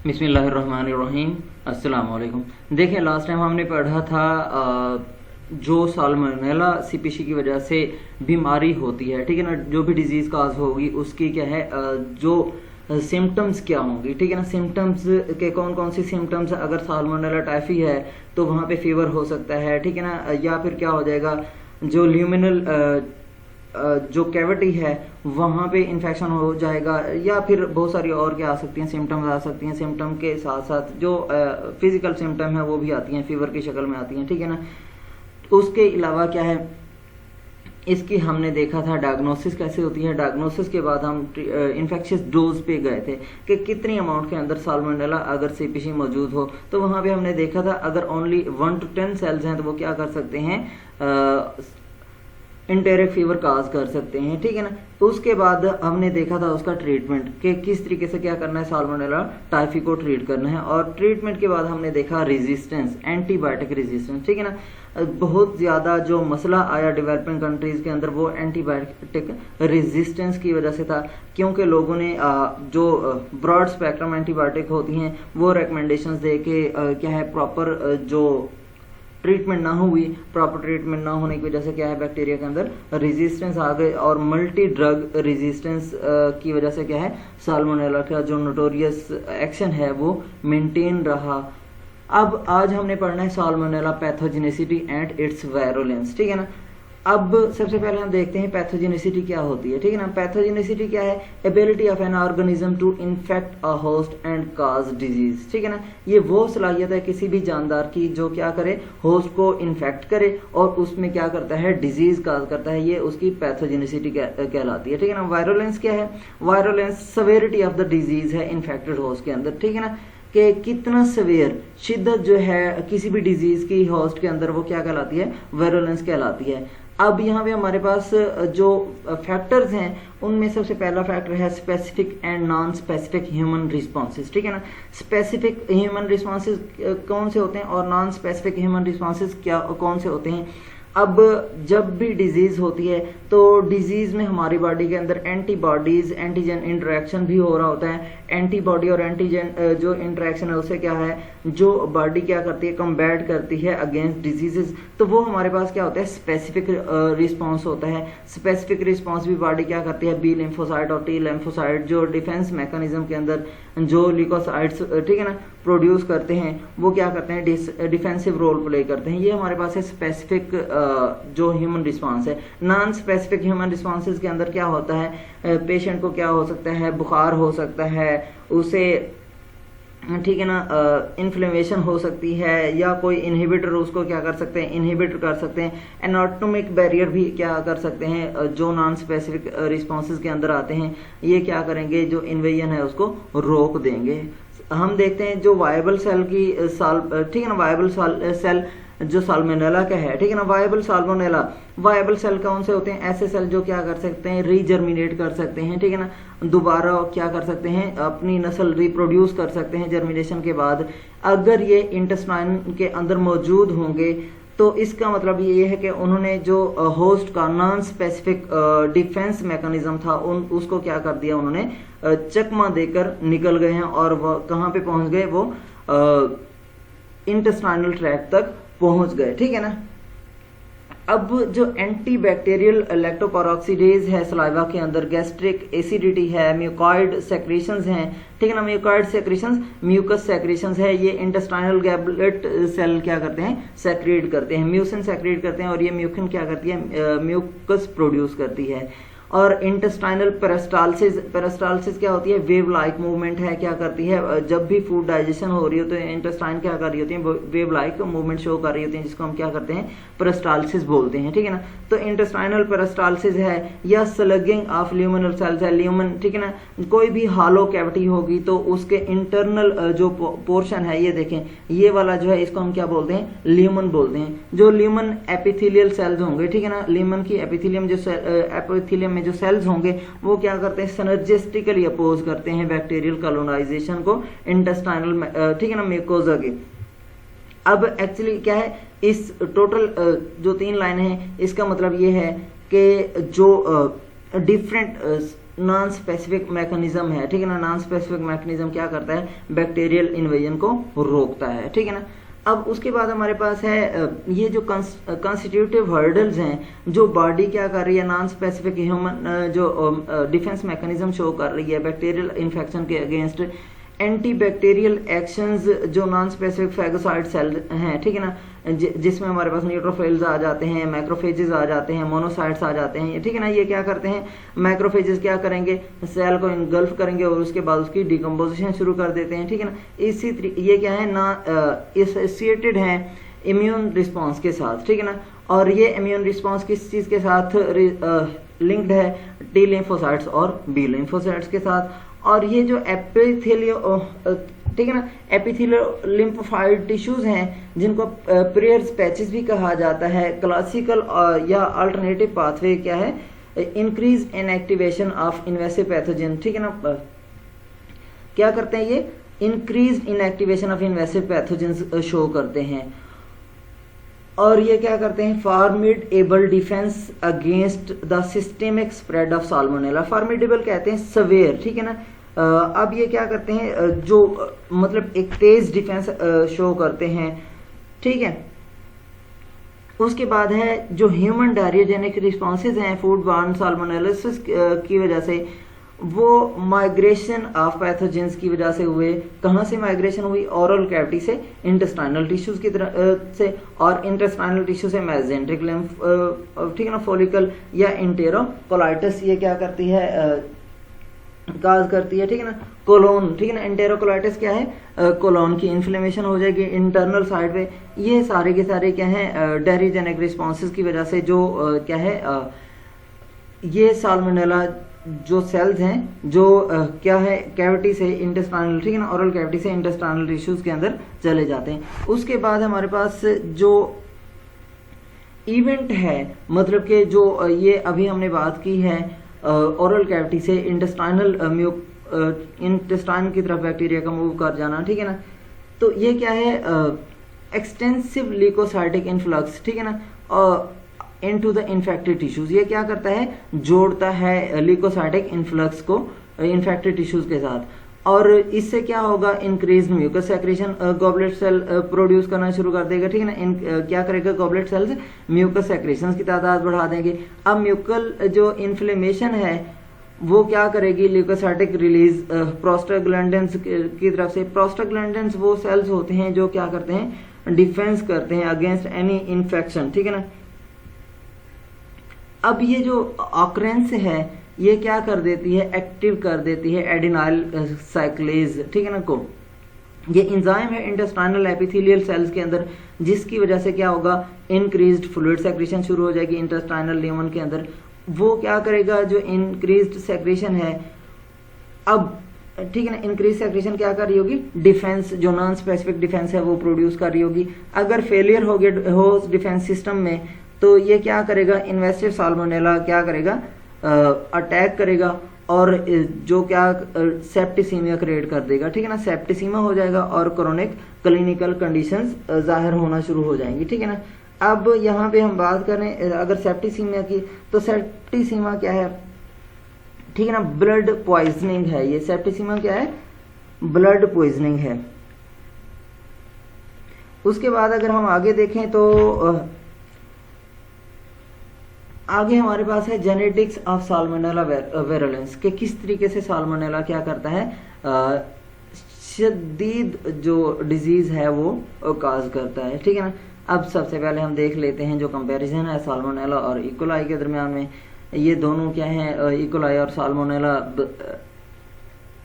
बिस्मिल्लाहिर्रहमानिर्रहीम। अस्सलाम वालेकुम। देखिए, लास्ट टाइम हमने पढ़ा था जो साल्मोनेला सीपीसी की वजह से बीमारी होती है, ठीक है ना, जो भी डिजीज़ काज होगी उसकी क्या है जो सिम्टम्स क्या होंगी, ठीक है ना। सिम्टम्स के कौन कौन सी सिम्टम्स, अगर साल्मोनेला टाइफी है तो वहाँ पे फीवर हो सकता है, ठीक है ना, या फिर क्या हो जाएगा जो ल्यूमिनल जो कैविटी है वहाँ पे इन्फेक्शन हो जाएगा, या फिर बहुत सारी और क्या आ सकती हैं सिम्टम्स आ सकती हैं। सिम्टम के साथ साथ जो फिजिकल सिम्टम है वो भी आती हैं, फीवर की शक्ल में आती हैं, ठीक है ना। उसके अलावा क्या है, इसकी हमने देखा था डायग्नोसिस कैसे होती है। डायग्नोसिस के बाद हम इन्फेक्शियस डोज पे गए थे कि कितनी अमाउंट के अंदर साल्मोनेला अगर सीपीसी मौजूद हो, तो वहाँ पे हमने देखा था अगर ओनली 1 to 10 सेल्स हैं तो वो क्या कर सकते हैं, इंटेरिक फीवर काज कर सकते हैं, ठीक है ना। तो उसके बाद हमने देखा था उसका ट्रीटमेंट कि किस तरीके से क्या करना है, साल्मोनेला टाइफी को ट्रीट करना है। और ट्रीटमेंट के बाद हमने देखा रेजिस्टेंस, एंटीबायोटिक रेजिस्टेंस, ठीक है ना। बहुत ज़्यादा जो मसला आया डेवलपिंग कंट्रीज़ के अंदर वो एंटीबायोटिक रेजिस्टेंस की वजह से था, क्योंकि लोगों ने जो ब्रॉड स्पेक्ट्रम एंटीबायोटिक होती हैं वो रिकमेंडेशंस दे के क्या है प्रॉपर जो ट्रीटमेंट ना हुई, प्रॉपर ट्रीटमेंट ना होने की वजह से क्या है बैक्टीरिया के अंदर रेजिस्टेंस आ गए, और मल्टी ड्रग रेजिस्टेंस की वजह से क्या है साल्मोनेला का जो नोटोरियस एक्शन है वो मेंटेन रहा। अब आज हमने पढ़ना है salmonella pathogenicity and it's virulence, ठीक है ना। अब सबसे पहले हम देखते हैं पैथोजेनिसिटी क्या होती है, ठीक है ना। पैथोजेनिसिटी क्या है, ability of an organism to infect a host and cause disease, ठीक है ना। ये वो सलाहियत है किसी भी जानदार की जो क्या करे, होस्ट को इन्फेक्ट करे और उसमें क्या करता है, डिजीज काज करता है, ये उसकी पैथोजेनिसिटी कहलाती है, ठीक है ना। वायरुलेंस क्या है, virulence severity of the disease है इन्फेक्टेड होस्ट के अंदर, ठीक है ना, कि कितना सवेयर शिद्दत जो है किसी भी डिजीज की होस्ट के अंदर वो क्या कहलाती है, वायरुलेंस कहलाती है। अब यहाँ पे हमारे पास जो फैक्टर्स हैं उनमें सबसे पहला फैक्टर है specific and non specific human responses, ठीक है ना। स्पेसिफिक ह्यूमन रिस्पॉन्सेज कौन से होते हैं और नॉन स्पेसिफिक ह्यूमन रिस्पॉन्सेज क्या कौन से होते हैं। अब जब भी डिजीज होती है तो डिजीज में हमारी बॉडी के अंदर एंटीबॉडीज एंटीजन इंटरेक्शन भी हो रहा होता है। एंटीबॉडी और एंटीजन जो इंटरेक्शन है उससे क्या है, जो बॉडी क्या करती है, कम्बैट करती है अगेंस्ट डिजीजेस, तो वो हमारे पास क्या होता है, स्पेसिफिक रिस्पॉन्स होता है। स्पेसिफिक रिस्पॉन्स भी बॉडी क्या करती है, बी लिम्फोसाइट और टी लिम्फोसाइट जो डिफेंस मैकेनिज्म के अंदर जो ल्यूकोसाइट्स, ठीक है ना, प्रोड्यूस करते हैं, वो क्या करते हैं, डिफेंसिव रोल प्ले करते हैं। ये हमारे पास है स्पेसिफिक जो ह्यूमन रिस्पॉन्स है। नॉन स्पेसिफिक ह्यूमन रिस्पॉन्सेज के अंदर क्या होता है, पेशेंट को क्या हो सकता है, बुखार हो सकता है, उसे ठीक है ना, इन्फ्लेमेशन हो सकती है, या कोई इनहिबिटर उसको क्या कर सकते हैं, इनहिबिट कर सकते हैं। एनाटॉमिक बैरियर भी क्या कर सकते हैं, जो नॉन स्पेसिफिक रिस्पॉन्सेज के अंदर आते हैं, ये क्या करेंगे, जो इन्वेजन है उसको रोक देंगे। हम देखते हैं जो वायबल सेल की ठीक है ना, वायबल सेल जो साल्मोनेला का है, ठीक है ना, वायबल साल्मोनेला, वायबल सेल कौन से होते हैं, ऐसे सेल जो क्या कर सकते हैं, रीजर्मिनेट कर सकते हैं, ठीक है ना, दोबारा क्या कर सकते हैं, अपनी नस्ल रिप्रोड्यूस कर सकते हैं जर्मिनेशन के बाद। अगर ये इंटेस्टाइन के अंदर मौजूद होंगे तो इसका मतलब ये है कि उन्होंने जो होस्ट का नॉन स्पेसिफिक डिफेंस मैकेनिज्म था उसको क्या कर दिया, उन्होंने चकमा देकर निकल गए हैं, और वो कहाँ पे पहुंच गए, वो इंटेस्टाइनल ट्रैक्ट तक पहुंच गए, ठीक है ना। अब जो एंटीबैक्टीरियल लैक्टोपेरोक्सीडेज है सलाइवा के अंदर, गैस्ट्रिक एसिडिटी है, म्यूकॉइड सेक्रेशंस हैं, ठीक है ना, म्यूकॉइड सेक्रेशंस, म्यूकस सेक्रेशंस है, ये इंटेस्टाइनल गैबलेट सेल क्या करते हैं, सेक्रेट करते हैं, म्यूसिन सेक्रेट करते हैं, और ये म्यूकिन क्या करती है, म्यूकस प्रोड्यूस करती है। और इंटेस्टाइनल पेरिस्टाल्सिस, पेरिस्टाल्सिस क्या होती है, वेव लाइक मूवमेंट है, क्या करती है, जब भी फूड डाइजेशन हो रही हो तो इंटेस्टाइन क्या कर रही होती है, वेव लाइक मूवमेंट शो कर रही होती है, जिसको हम क्या करते हैं, पेरिस्टाल्सिस बोलते हैं, ठीक है ना। तो इंटेस्टाइनल पेरिस्टाल्सिस है, या स्लगिंग ऑफ ल्यूमिनल सेल्स है, ल्यूमन, ठीक है ना, कोई भी हालो कैविटी होगी तो उसके इंटरनल जो पोर्शन है, ये देखें, ये वाला जो है इसको हम क्या बोलते हैं, ल्यूमन बोलते हैं। जो ल्यूमन एपिथेलियल सेल्स होंगे, ठीक है ना, ल्यूमन की एपिथेलियम जो एपिथेलियम में जो सेल्स होंगे वो क्या करते हैं, सिनर्जिस्टिकली अपोज करते हैं बैक्टीरियल कॉलोनाइजेशन को इंटेस्टाइनल, ठीक है ना, म्यूकोजा के। अब एक्चुअली क्या है, इस टोटल जो 3 लाइन है इसका मतलब ये है कि जो डिफरेंट नॉन स्पेसिफिक मैकेनिज्म है, ठीक है ना। नॉन स्पेसिफिक मैकेनिज्म क्या करता है, बैक्टीरियल इन्वेजन को रोकता है, ठीक है ना। अब उसके बाद हमारे पास है ये जो कॉन्स्टिट्यूटिव हर्डल्स हैं, जो बॉडी क्या कर रही है, नॉन स्पेसिफिक ह्यूमन जो डिफेंस मैकेनिज्म शो कर रही है बैक्टीरियल इन्फेक्शन के अगेंस्ट, एंटी बैक्टीरियल एक्शंस जो नॉन स्पेसिफिक फैगोसाइट सेल हैं, ठीक है ना, जिसमें हमारे पास न्यूट्रोफिल्स आ जाते हैं, मैक्रोफेजेस आ जाते हैं, मोनोसाइट्स आ जाते हैं, ठीक है ना। ये क्या करते हैं, मैक्रोफेजेस क्या करेंगे, सेल को इनगल्फ करेंगे और उसके बाद उसकी डिकम्पोजिशन शुरू कर देते हैं, ठीक है ना। इसी ये क्या है ना, एसोसिएटेड है इम्यून रिस्पॉन्स के साथ, ठीक है ना। और ये इम्यून रिस्पॉन्स किस चीज़ के साथ लिंक्ड है, टी लिम्फोसाइट्स और बी लिम्फोसाइट्स के साथ। और ये जो एपिथेलियो, ठीक है ना, एपिथेलियो लिम्फोसाइट टिश्यूज हैं, जिनको प्रेयर्स पैचेस भी कहा जाता है, क्लासिकल या अल्टरनेटिव पाथवे क्या है, increase in activation of invasive pathogen, ठीक है ना। क्या करते हैं ये, increase in activation of invasive pathogen show करते हैं। और ये क्या करते हैं, formidable defence against the systemic spread of salmonella. Formidable कहते हैं सवेयर, ठीक है ना। अब ये क्या करते हैं, जो मतलब एक तेज डिफेंस शो करते हैं, ठीक है। उसके बाद है जो ह्यूमन डायरियोजेनिक रिस्पॉन्सेज हैं फूड बॉर्न साल्मोनेलिसिस की वजह से, वो माइग्रेशन ऑफ पैथोजेंस की वजह से हुए। कहाँ से माइग्रेशन हुई, ओरल कैविटी से इंटेस्टाइनल टिश्यूज की तरह से, और इंटेस्टाइनल टिश्यू से मेसेंट्रिक लिम्फ, ठीक है ना, फॉलिकल या इंटेरोकोलाइटिस ये क्या करती है, काज करती है, ठीक है ना। कोलोन, ठीक है ना, इंटेरोकोलाइटिस क्या है, कोलोन की इन्फ्लेमेशन हो जाएगी इंटरनल साइड पे। ये सारे के सारे क्या है, डायरियोजेनिक रिस्पॉन्सेज की वजह से जो क्या है, ये साल्मोनेला जो सेल्स हैं जो क्या है, कैविटी से इंटेस्टाइनल, ठीक है ना, ओरल कैविटी से इंटेस्टाइनल टिश्यूज के अंदर चले जाते हैं। उसके बाद हमारे पास जो इवेंट है, मतलब कि जो ये अभी हमने बात की है, ओरल कैविटी से इंटेस्टाइनल इंटेस्टाइन की तरफ बैक्टीरिया का मूव कर जाना, ठीक है ना। तो ये क्या है, एक्सटेंसिव ल्यूकोसाइटिक इन्फ्लक्स, ठीक है ना, इनटू द इन्फेक्टेड टिश्यूज। ये क्या करता है, जोड़ता है ल्यूकोसाइटिक इन्फ्लक्स को इन्फेक्टेड टिश्यूज के साथ। और इससे क्या होगा, increase mucus secretion, goblet cell produce करना शुरू कर देगा, ठीक है ना। क्या करेगा, गॉबलेट सेल्स म्यूकस सेक्रेशन की तादाद बढ़ा देंगे। अब म्यूकल जो इन्फ्लेमेशन है वो क्या करेगी, ल्यूकोसाइटिक रिलीज प्रोस्टाग्लैंडिन्स की तरफ से। प्रोस्टाग्लैंडिन्स वो सेल्स होते हैं जो क्या करते हैं, डिफेंस करते हैं अगेंस्ट एनी इन्फेक्शन, ठीक है ना। अब ये जो ऑकरेंस है ये क्या कर देती है, एक्टिव कर देती है एडिनाइल साइक्लेज, ठीक है ना, को। ये इंजाइम है इंटेस्टाइनल एपिथेलियल सेल्स के अंदर, जिसकी वजह से क्या होगा, इंक्रीज्ड फ्लूइड सेक्रेशन शुरू हो जाएगी इंटेस्टाइनल ल्यूमन के अंदर। वो क्या करेगा, जो इंक्रीज्ड सेक्रेशन है, अब ठीक है ना, इंक्रीज सेक्रेशन क्या कर रही होगी, डिफेंस जो नॉन स्पेसिफिक डिफेंस है वो प्रोड्यूस कर रही होगी। अगर फेलियर हो गया हो डिफेंस सिस्टम में, तो ये क्या करेगा, इन्वेसिव साल्मोनेला क्या करेगा, अटैक करेगा और जो क्या सेप्टिसीमिया क्रिएट कर देगा, ठीक है ना। सेप्टिसीमा हो जाएगा और क्रोनिक क्लिनिकल कंडीशंस जाहिर होना शुरू हो जाएंगी, ठीक है ना। अब यहाँ पे हम बात करें अगर सेप्टिसीमिया की, तो सेप्टिसीमा क्या है, ठीक है ना, ब्लड पॉइजनिंग है। ये सेप्टिसीमा क्या है, ब्लड पॉइजनिंग है। उसके बाद अगर हम आगे देखें तो आगे हमारे पास है जेनेटिक्स ऑफ साल्मोनेला वेरुलेंस, के किस तरीके से साल्मोनेला क्या करता है, शदीद जो डिजीज है वो काज करता है, ठीक है ना। अब सबसे पहले हम देख लेते हैं जो कंपैरिजन है साल्मोनेला और इकोलाई के दरमियान में। ये दोनों क्या है, इकोलाई और साल्मोनेला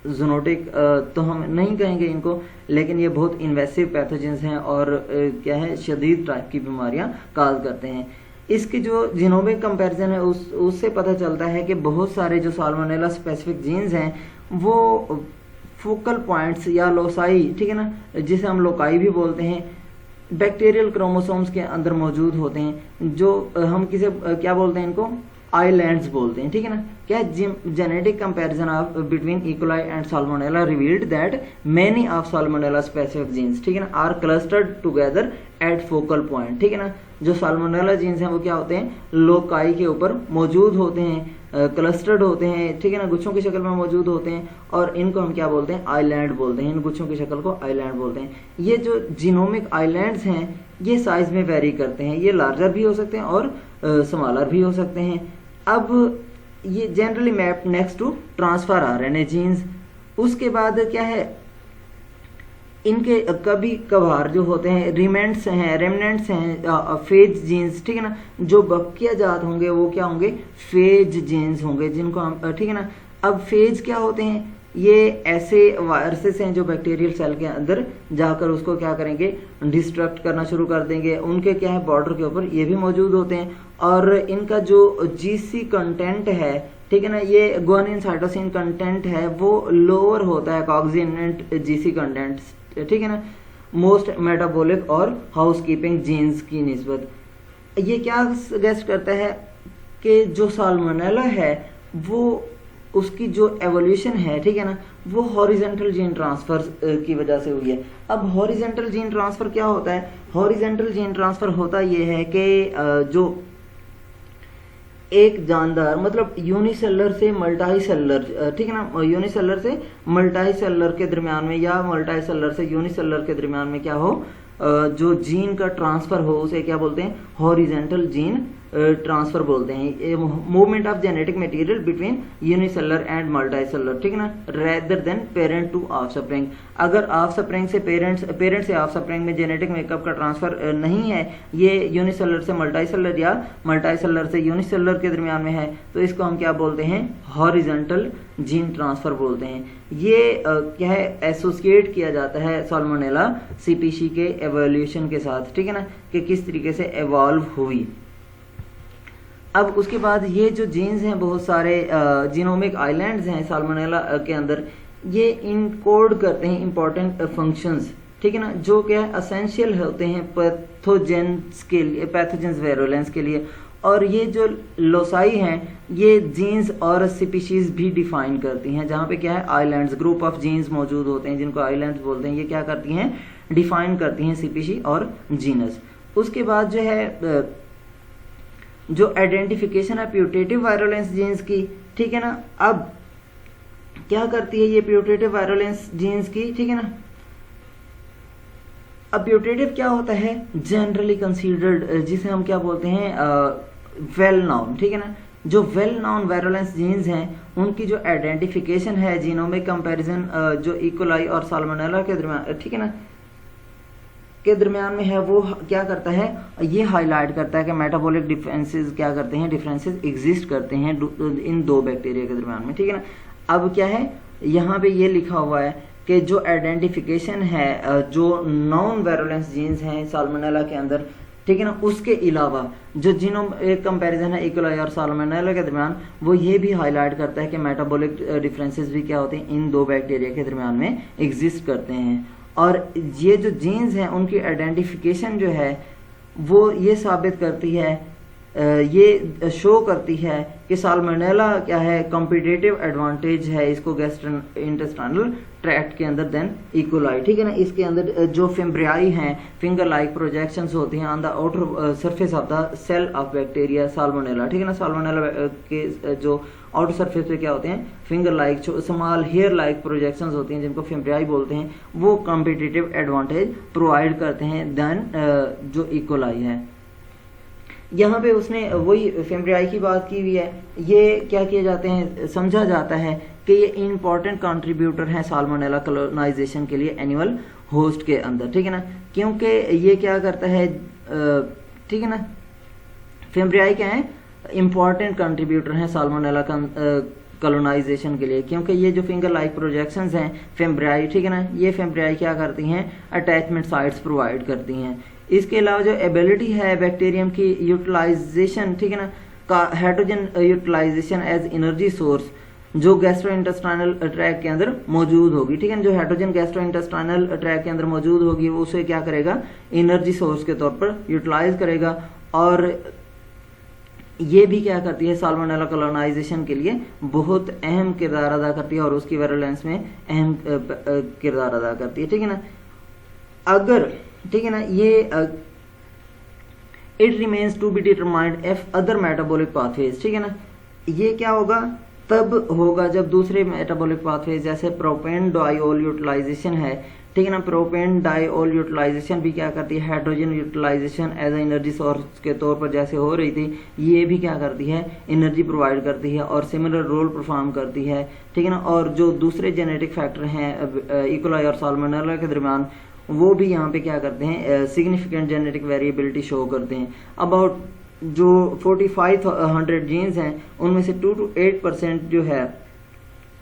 जूनोटिक तो हम नहीं कहेंगे इनको, लेकिन ये बहुत इन्वेसिव पैथोजेंस हैं और क्या है, शदीद टाइप की बीमारियां काज करते हैं। इसके जो जीनोमिक कंपैरिजन है उससे पता चलता है कि बहुत सारे जो साल्मोनेला स्पेसिफिक जीन्स हैं वो फोकल पॉइंट्स या लोसाई, ठीक है ना, जिसे हम लोकाई भी बोलते हैं, बैक्टीरियल क्रोमोसोम्स के अंदर मौजूद होते हैं, जो हम किसे क्या बोलते हैं, इनको आइलैंड्स बोलते हैं, ठीक है ना। क्या genetic comparison of between E coli and Salmonella revealed that many of Salmonella specific genes, ठीक है ना, are clustered together at focal point, ठीक है ना। जो साल्मोनेला जीन्स हैं वो क्या होते हैं, लोकाई के ऊपर मौजूद होते हैं, क्लस्टर्ड होते हैं, ठीक है ना, गुच्छों की शक्ल में मौजूद होते हैं, और इनको हम क्या बोलते हैं, आइलैंड बोलते हैं। इन गुच्छों की शक्ल को आइलैंड बोलते हैं। ये जो जीनोमिक आइलैंड्स हैं ये साइज में वेरी करते हैं, ये लार्जर भी हो सकते हैं और स्मॉलर भी हो सकते हैं। अब ये generally map next to transfer RNA genes. उसके बाद क्या है, इनके कभी कभार जो होते हैं रेमेंट्स हैं फेज जीन्स, ठीक है ना, जो बकिया जात होंगे वो क्या होंगे, फेज जीन्स होंगे, जिनको हम, ठीक है ना। अब फेज क्या होते हैं, ये ऐसे वायरसेस हैं जो बैक्टीरियल सेल के अंदर जाकर उसको क्या करेंगे, डिस्ट्रक्ट करना शुरू कर देंगे। उनके क्या है, बॉर्डर के ऊपर ये भी मौजूद होते हैं, और इनका जो जीसी कंटेंट है, ठीक है ना, ये गुआनिन साइटोसिन कंटेंट है वो लोअर होता है कॉक्सिनेंट जीसी कंटेंट, ठीक है ना, मोस्ट मेटाबॉलिक और हाउसकीपिंग जीन्स की निस्बत। ये क्या सजेस्ट करता है कि जो साल्मोनेला है वो उसकी जो एवोल्यूशन है, ठीक है ना, वो हॉरिजेंटल जीन ट्रांसफर की वजह से हुई है। अब हॉरिजेंटल जीन ट्रांसफर क्या होता है, हॉरिजेंटल जीन ट्रांसफर होता ये है कि जो एक जानदार, मतलब यूनिसेलर से मल्टीसेलर, ठीक है ना, यूनिसेलर से मल्टीसेलर के दरमियान में या मल्टीसेलर से यूनिसेलर के दरमियान में क्या हो, जो जीन का ट्रांसफर हो उसे क्या बोलते हैं, हॉरिजेंटल जीन ट्रांसफर बोलते हैं। Movement of genetic material between unicellular and multicellular, ठीक है ना, rather than parent to offspring. अगर ऑफस्प्रिंग से पेरेंट से ऑफस्प्रिंग में जेनेटिक मेकअप का ट्रांसफर नहीं है, ये यूनिसेलर से मल्टीसेलर या मल्टीसेलर से यूनिसेलर के दरमियान में है, तो इसको हम क्या बोलते हैं, हॉरिजेंटल जीन ट्रांसफर बोलते हैं। ये क्या है, एसोसिएट किया जाता है साल्मोनेला सीपीसी के एवोल्यूशन के साथ, ठीक है ना, कि किस तरीके से एवॉल्व हुई। अब उसके बाद ये जो जीन्स हैं, बहुत सारे जीनोमिक आइलैंड्स हैं साल्मोनेला के अंदर, ये इनकोड करते हैं इंपॉर्टेंट फंक्शंस, ठीक है ना, जो क्या है असेंशियल होते हैं पैथोजेंस के लिए, पैथोजेंस वेरुलेंस के लिए। और ये जो लोसाई हैं ये जीन्स और स्पीशीज भी डिफाइन करती हैं, जहाँ पे क्या है आइलैंड्स, ग्रुप ऑफ जीन्स मौजूद होते हैं जिनको आइलैंड्स बोलते हैं। ये क्या करती हैं, डिफाइन करती हैं स्पीशी और जीनस। उसके बाद जो है जो आइडेंटिफिकेशन है प्यूटेटिव वायरुलेंस जीन्स की, ठीक है ना, अब क्या करती है ये प्यूटेटिव वायरुलेंस जीन्स की, ठीक है ना। अब प्यूटेटिव क्या होता है, जनरली कंसीडर्ड, जिसे हम क्या बोलते हैं, वेल नोन, ठीक है ना, जो वेल नोन वायरुलेंस जीन्स हैं उनकी जो आइडेंटिफिकेशन है जीनोमिक कंपैरिजन जो इकोलाई और साल्मोनेला के दरमियान, ठीक है ना, के दरमियान में है, वो क्या करता है, ये हाईलाइट करता है कि मेटाबॉलिक डिफरेंसेस क्या करते हैं, डिफरेंसेस एग्जिस्ट करते हैं इन दो बैक्टीरिया के दरमियान में, ठीक है ना। अब क्या है, यहाँ पे ये लिखा हुआ है कि जो आइडेंटिफिकेशन है जो नॉन वायरुलेंस जीन्स हैं साल्मोनेला के अंदर, ठीक है ना, उसके अलावा जो जीनोम एक कंपैरिजन है इकोलाई और साल्मोनेला के दरमियान, वो ये भी हाईलाइट करता है कि मेटाबॉलिक डिफरेंसेस भी क्या होते हैं, इन दो बैक्टीरिया के दरमियान में एग्जिस्ट करते हैं। और ये जो जीन्स हैं उनकी आइडेंटिफिकेशन जो है वो ये साबित करती है, ये शो करती है कि साल्मोनेला क्या है, कॉम्पिटिटिव एडवांटेज है इसको गैस्ट्रोइंटेस्टाइनल ट्रैक्ट के अंदर देन इकोलाई, ठीक है ना। इसके अंदर जो फिम्ब्रियाई हैं, फिंगर लाइक प्रोजेक्शंस होती हैं on the outer surface of the cell of bacteria Salmonella, ठीक है ना। साल्मोनेला के जो आउटर सरफेस पे क्या होते हैं, finger like small hair like projections होती हैं जिनको फिम्ब्रियाई बोलते हैं, वो कॉम्पिटिटिव एडवांटेज प्रोवाइड करते हैं देन जो इकोलाई है। यहाँ पे उसने वही फिम्ब्रियाई की बात की हुई है। ये क्या किए जाते हैं, समझा जाता है कि ये इंपॉर्टेंट कंट्रीब्यूटर हैं साल्मोनेला कॉलोनाइजेशन के लिए एनिमल होस्ट के अंदर, ठीक है ना, क्योंकि ये क्या करता है, ठीक है ना, फिम्ब्रियाई क्या है, इंपॉर्टेंट कंट्रीब्यूटर हैं साल्मोनेला कॉलोनाइजेशन के लिए, क्योंकि ये जो फिंगर लाइक प्रोजेक्शंस हैं फिम्ब्रियाई, ठीक है ना, ये फिम्ब्रियाई क्या करती हैं, अटैचमेंट साइट्स प्रोवाइड करती हैं। इसके अलावा जो एबिलिटी है बैक्टीरियम की यूटिलाइजेशन, ठीक है ना, का hydrogen utilisation as energy source जो गैस्ट्रोइंटेस्टाइनल ट्रैक के अंदर मौजूद होगी, ठीक है ना, जो हाइड्रोजन गैस्ट्रोइंटेस्टाइनल ट्रैक के अंदर मौजूद होगी वो उसे क्या करेगा, एनर्जी सोर्स के तौर पर यूटिलाइज करेगा। और ये भी क्या करती है, साल्मोनेला कॉलोनाइजेशन के लिए बहुत अहम किरदार अदा करती है और उसकी वायरुलेंस में अहम किरदार अदा करती है, ठीक है ना। अगर, ठीक है ना, ये it remains to be determined if other metabolic pathways, ठीक है ना, ये क्या होगा, तब होगा जब दूसरे मेटाबॉलिक पाथवेज जैसे प्रोपेन डाइऑल यूटिलाइजेशन है, ठीक है ना, प्रोपेन डाइऑल यूटिलाइजेशन भी क्या करती है, hydrogen utilisation as energy source के तौर पर जैसे हो रही थी, ये भी क्या करती है, एनर्जी प्रोवाइड करती है और सिमिलर रोल परफॉर्म करती है, ठीक है ना। और जो दूसरे जेनेटिक फैक्टर हैं इकोलाई और साल्मोनेला के दरमियान, वो भी यहाँ पे क्या करते हैं, सिग्निफिकेंट जेनेटिक वेरिएबिलिटी शो करते हैं। अबाउट जो 4500 जीन्स हैं उनमें से 2 to 8% जो है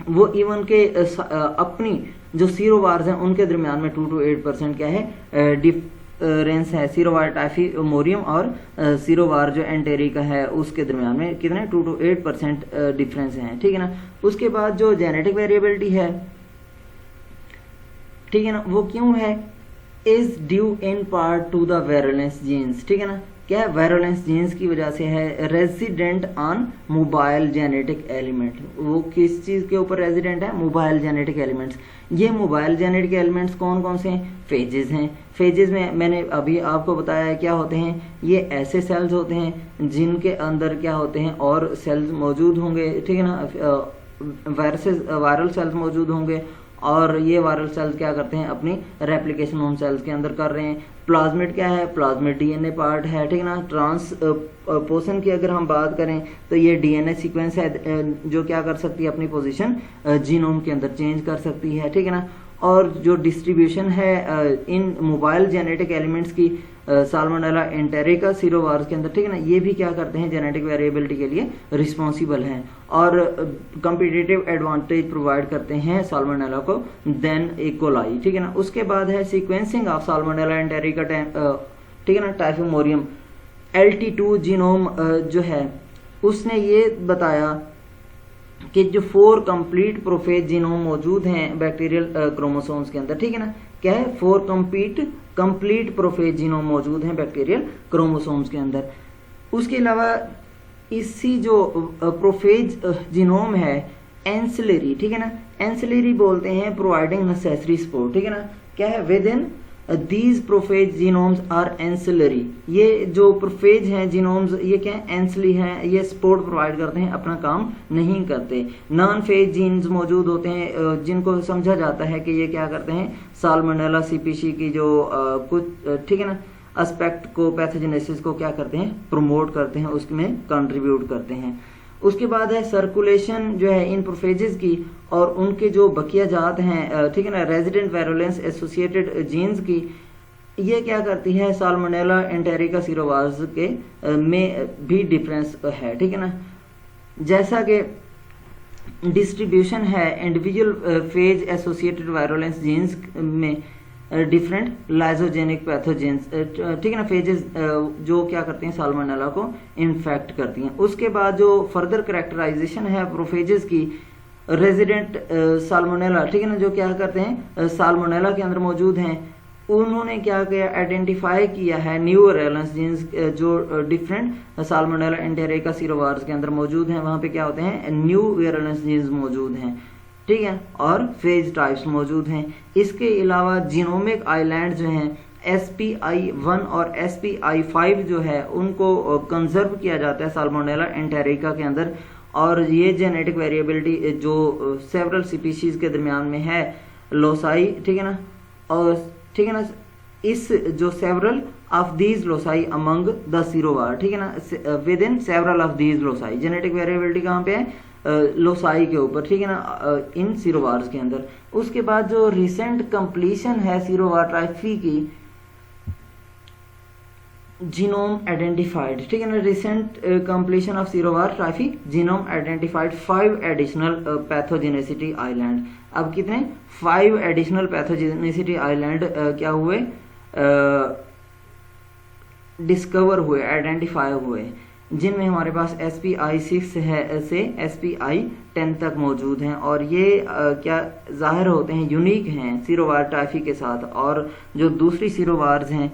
वो इवन के अपनी जो सीरोवार्स हैं उनके दरमियान में 2 to 8% क्या है, डिफरेंस है। सीरोवार टाइफिमोरियम और सीरोवार जो एंटेरिका है उसके दरमियान में कितने 2 to 8% डिफरेंस है, ठीक है ना। उसके बाद जो जेनेटिक वेरिएबिलिटी है, ठीक है ना, वो क्यों है, is due in part to the virulence genes, ठीक है ना। क्या है, वायरोलेंस जीन्स की वजह से है, resident on mobile genetic element. वो किस चीज के ऊपर रेजिडेंट है, मोबाइल जेनेटिक एलिमेंट्स। ये मोबाइल जेनेटिक एलिमेंट्स कौन कौन से हैं, फेजेस हैं। फेजेस में मैंने अभी आपको बताया है क्या होते हैं, ये ऐसे सेल्स होते हैं जिनके अंदर क्या होते हैं और सेल्स मौजूद होंगे, ठीक है ना, वायरल सेल्स मौजूद होंगे और ये वायरल सेल्स क्या करते हैं, अपनी रेप्लिकेशन होम सेल्स के अंदर कर रहे हैं। प्लाज्मिड क्या है, प्लाज्मिड डीएनए पार्ट है, ठीक है ना। ट्रांसपोशन की अगर हम बात करें तो ये डीएनए सीक्वेंस है जो क्या कर सकती है, अपनी पोजीशन जीनोम के अंदर चेंज कर सकती है, ठीक है ना। और जो डिस्ट्रीब्यूशन है इन मोबाइल जेनेटिक एलिमेंट्स की साल्मोनेला एंटेरिका सीरोवार्स के अंदर, ठीक है ना, ये भी क्या करते हैं, जेनेटिक वेरिएबिलिटी के लिए रिस्पॉन्सिबल हैं और कम्पिटिटिव एडवांटेज प्रोवाइड करते हैं साल्मोनेला को देन इकोलाई, ठीक है ना। उसके बाद है सीक्वेंसिंग ऑफ साल्मोनेला एंटेरिका, ठीक है ना, टाइफिमोरियम। LT2 जीनोम जो है उसने ये बताया कि जो 4 कंप्लीट प्रोफेज जीनोम मौजूद हैं बैक्टीरियल क्रोमोसोम्स के अंदर, ठीक है ना। क्या है, 4 कंप्लीट प्रोफेज जीनोम मौजूद हैं बैक्टीरियल क्रोमोसोम्स के अंदर। उसके अलावा इसी जो प्रोफेज जीनोम है एंसिलरी, ठीक है ना, एंसिलरी बोलते हैं प्रोवाइडिंग नेसेसरी सपोर्ट, ठीक है ना। क्या है, within these prophage genomes are ancillary. ये जो प्रोफेज हैं जीनोम्स ये क्या है, एंसिलरी हैं, ये सपोर्ट प्रोवाइड करते हैं, अपना काम नहीं करते। नॉन फेज जीन्स मौजूद होते हैं जिनको समझा जाता है कि ये क्या करते हैं, साल्मोनेला सीपीसी की जो कुछ, ठीक है ना, एस्पेक्ट को, पैथोजेनेसिस को क्या करते हैं, प्रमोट करते हैं, उसमें कंट्रीब्यूट करते हैं। उसके बाद है सर्कुलेशन जो है इन प्रोफेजेस की और उनके जो बकिया जात हैं, ठीक है ना, रेजिडेंट वायरोलेंस एसोसिएटेड जीन्स की, ये क्या करती है, साल्मोनेला एंटेरिका सीरोवार्स के में भी डिफरेंस है, ठीक है ना। जैसा कि डिस्ट्रीब्यूशन है इंडिविजुअल फेज एसोसिएटेड वायरोलेंस जीन्स में डिफरेंट लाइजोजेनिक पैथोजेंस, ठीक है ना, फेजेस जो क्या करती हैं, साल्मोनेला को इन्फेक्ट करती हैं। उसके बाद जो फर्दर कैरेक्टराइजेशन है प्रोफेजेस की, रेजिडेंट साल्मोनेला, ठीक है ना, जो क्या करते हैं, साल्मोनेला के अंदर मौजूद हैं, उन्होंने क्या किया, आइडेंटिफाई किया है न्यू वायरोलेंस जीन्स जो डिफरेंट साल्मोनेला एंटेरिका सीरोवार्स के अंदर मौजूद हैं। वहां पे क्या होते हैं, न्यू वायरोलेंस जीन्स मौजूद हैं, ठीक है, और फेज टाइप्स मौजूद हैं। इसके अलावा जीनोमिक आइलैंड जो हैं SPI1 और SPI5 जो है उनको कंजर्व किया जाता है साल्मोनेला एंटेरिका के अंदर। और ये जेनेटिक वेरिएबिलिटी जो सेवरल स्पीशीज के दरमियान में है, लोसाई, ठीक है ना, और ठीक है ना, इस जो several of these loci among the serovar, ठीक है ना, within several of these loci, genetic variability कहाँ पे है, लोसाई के ऊपर, ठीक है ना, इन सीरोवार्स के अंदर। उसके बाद जो रिसेंट कंप्लीशन है सीरोवार ट्राइफी की, जीनोम आइडेंटिफाइड, ठीक है ना, recent completion of serovar Typhi, genome identified 5 additional pathogenicity island. अब कितने, 5 एडिशनल पैथोजेनेसिटी आइलैंड क्या हुए, डिस्कवर हुए, आइडेंटिफाई हुए, जिनमें हमारे पास SPI6 है से SPI10 तक मौजूद हैं। और ये क्या जाहिर होते हैं, यूनिक हैं सीरोवार टाइफी के साथ। और जो दूसरी सीरोवार्स हैं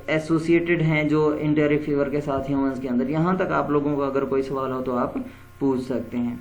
एसोसिएटेड हैं जो एंटेरिक फीवर के साथ ह्यूमंस के अंदर। यहाँ तक आप लोगों को अगर कोई सवाल हो तो आप पूछ सकते हैं।